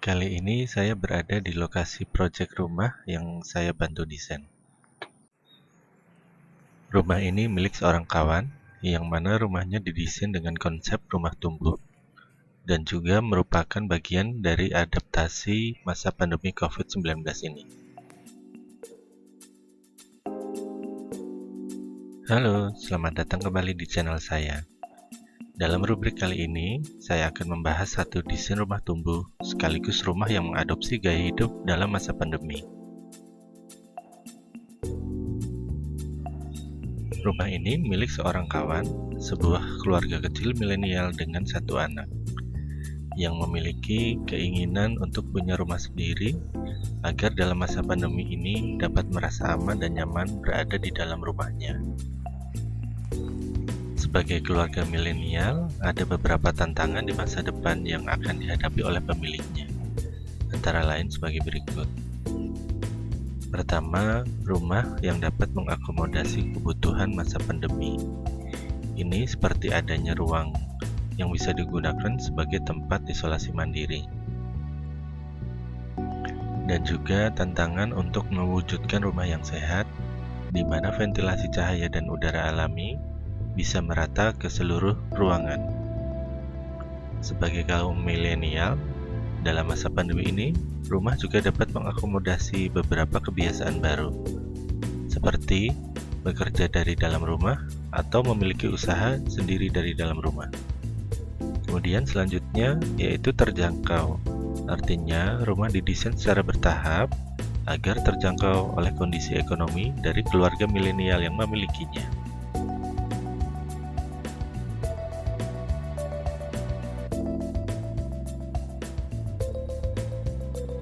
Kali ini saya berada di lokasi proyek rumah yang saya bantu desain. Rumah ini milik seorang kawan, yang mana rumahnya didesain dengan konsep rumah tumbuh, dan juga merupakan bagian dari adaptasi masa pandemi COVID-19 ini. Halo, selamat datang kembali di channel saya. Dalam rubrik kali ini, saya akan membahas satu desain rumah tumbuh, sekaligus rumah yang mengadopsi gaya hidup dalam masa pandemi. Rumah ini milik seorang kawan, sebuah keluarga kecil milenial dengan satu anak, yang memiliki keinginan untuk punya rumah sendiri, agar dalam masa pandemi ini dapat merasa aman dan nyaman berada di dalam rumahnya. Sebagai keluarga milenial, ada beberapa tantangan di masa depan yang akan dihadapi oleh pemiliknya, antara lain sebagai berikut. Pertama, rumah yang dapat mengakomodasi kebutuhan masa pandemi. Ini seperti adanya ruang yang bisa digunakan sebagai tempat isolasi mandiri. Dan juga tantangan untuk mewujudkan rumah yang sehat, di mana ventilasi cahaya dan udara alami bisa merata ke seluruh ruangan. Sebagai kaum milenial, dalam masa pandemi ini, rumah juga dapat mengakomodasi beberapa kebiasaan baru, seperti bekerja dari dalam rumah atau memiliki usaha sendiri dari dalam rumah. Kemudian selanjutnya yaitu terjangkau, artinya rumah didesain secara bertahap agar terjangkau oleh kondisi ekonomi dari keluarga milenial yang memilikinya.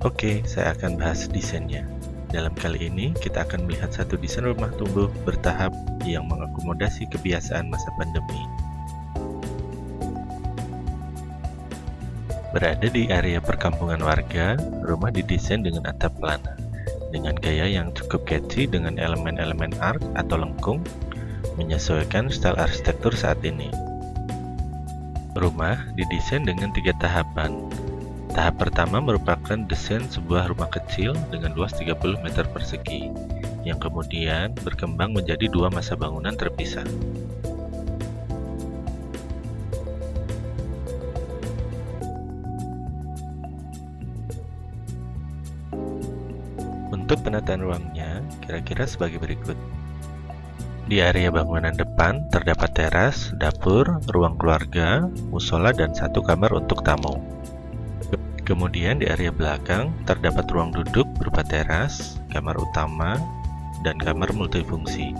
Oke, saya akan bahas desainnya. Dalam kali ini, kita akan melihat satu desain rumah tumbuh bertahap yang mengakomodasi kebiasaan masa pandemi. Berada di area perkampungan warga, rumah didesain dengan atap pelana, dengan gaya yang cukup catchy dengan elemen-elemen arc atau lengkung, menyesuaikan style arsitektur saat ini. Rumah didesain dengan 3 tahapan. Tahap pertama merupakan desain sebuah rumah kecil dengan luas 30 meter persegi, yang kemudian berkembang menjadi 2 masa bangunan terpisah. Untuk penataan ruangnya, kira-kira sebagai berikut. Di area bangunan depan terdapat teras, dapur, ruang keluarga, musola, dan 1 kamar untuk tamu. Kemudian di area belakang terdapat ruang duduk berupa teras, kamar utama, dan kamar multifungsi.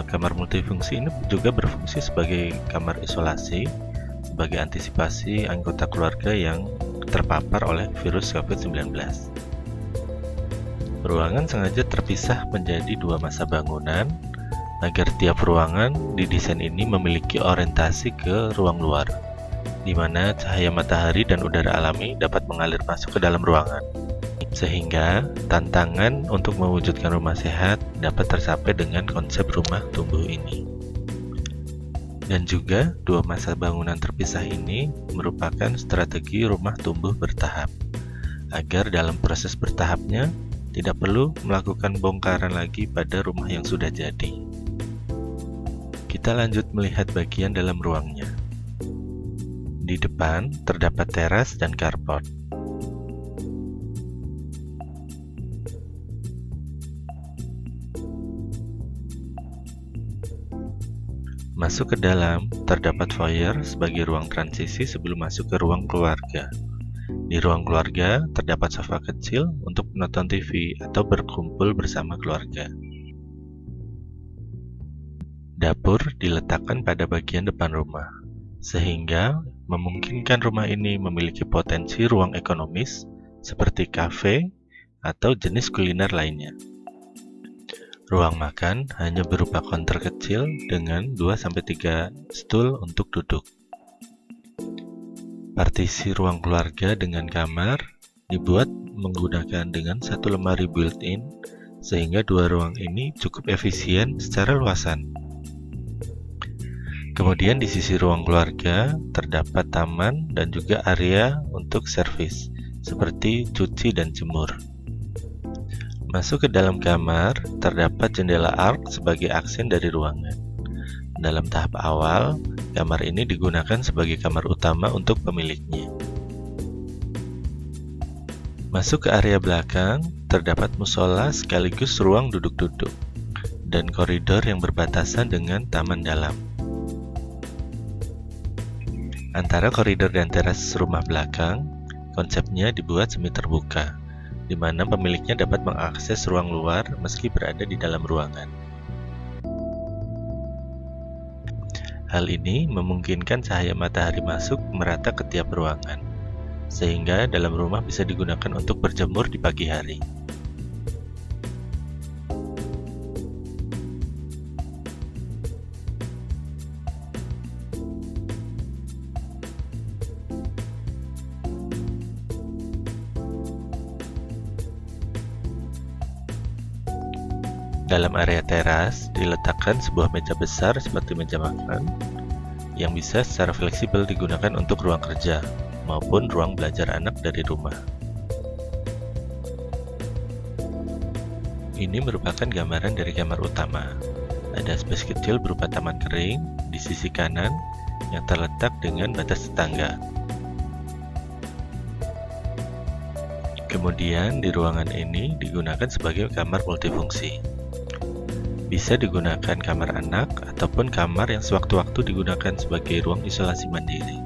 Kamar multifungsi ini juga berfungsi sebagai kamar isolasi, sebagai antisipasi anggota keluarga yang terpapar oleh virus COVID-19. Ruangan sengaja terpisah menjadi 2 masa bangunan, agar tiap ruangan di desain ini memiliki orientasi ke ruang luar, di mana cahaya matahari dan udara alami dapat mengalir masuk ke dalam ruangan, sehingga tantangan untuk mewujudkan rumah sehat dapat tercapai dengan konsep rumah tumbuh ini. Dan juga 2 masa bangunan terpisah ini merupakan strategi rumah tumbuh bertahap, agar dalam proses bertahapnya tidak perlu melakukan bongkaran lagi pada rumah yang sudah jadi. Kita lanjut melihat bagian dalam ruangnya. Di depan terdapat teras dan carport. Masuk ke dalam, terdapat foyer sebagai ruang transisi sebelum masuk ke ruang keluarga. Di ruang keluarga terdapat sofa kecil untuk menonton TV atau berkumpul bersama keluarga. Dapur diletakkan pada bagian depan rumah, sehingga memungkinkan rumah ini memiliki potensi ruang ekonomis seperti kafe atau jenis kuliner lainnya. Ruang makan hanya berupa counter kecil dengan 2-3 stul untuk duduk. Partisi ruang keluarga dengan kamar dibuat menggunakan dengan 1 lemari built-in, sehingga 2 ruang ini cukup efisien secara luasan. Kemudian di sisi ruang keluarga terdapat taman dan juga area untuk servis, seperti cuci dan jemur. Masuk ke dalam kamar, terdapat jendela ark sebagai aksen dari ruangan. Dalam tahap awal, kamar ini digunakan sebagai kamar utama untuk pemiliknya. Masuk ke area belakang, terdapat musola sekaligus ruang duduk-duduk, dan koridor yang berbatasan dengan taman dalam. Antara koridor dan teras rumah belakang, konsepnya dibuat semi terbuka, di mana pemiliknya dapat mengakses ruang luar meski berada di dalam ruangan. Hal ini memungkinkan cahaya matahari masuk merata ke tiap ruangan, sehingga dalam rumah bisa digunakan untuk berjemur di pagi hari. Dalam area teras, diletakkan sebuah meja besar seperti meja makan yang bisa secara fleksibel digunakan untuk ruang kerja maupun ruang belajar anak dari rumah. Ini merupakan gambaran dari kamar utama. Ada space kecil berupa taman kering di sisi kanan yang terletak dengan batas tetangga. Kemudian di ruangan ini digunakan sebagai kamar multifungsi. Bisa digunakan kamar anak ataupun kamar yang sewaktu-waktu digunakan sebagai ruang isolasi mandiri.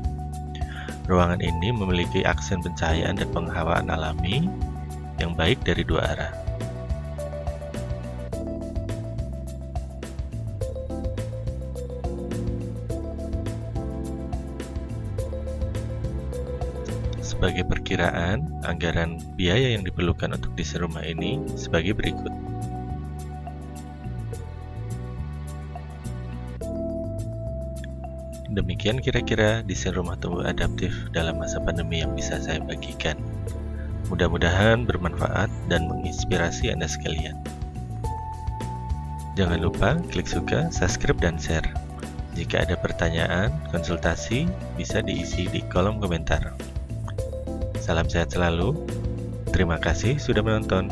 Ruangan ini memiliki aksen pencahayaan dan penghawaan alami yang baik dari dua arah. Sebagai perkiraan, anggaran biaya yang diperlukan untuk desain rumah ini sebagai berikut. Demikian kira-kira desain rumah tumbuh adaptif dalam masa pandemi yang bisa saya bagikan. Mudah-mudahan bermanfaat dan menginspirasi Anda sekalian. Jangan lupa klik suka, subscribe, dan share. Jika ada pertanyaan, konsultasi bisa diisi di kolom komentar. Salam sehat selalu. Terima kasih sudah menonton.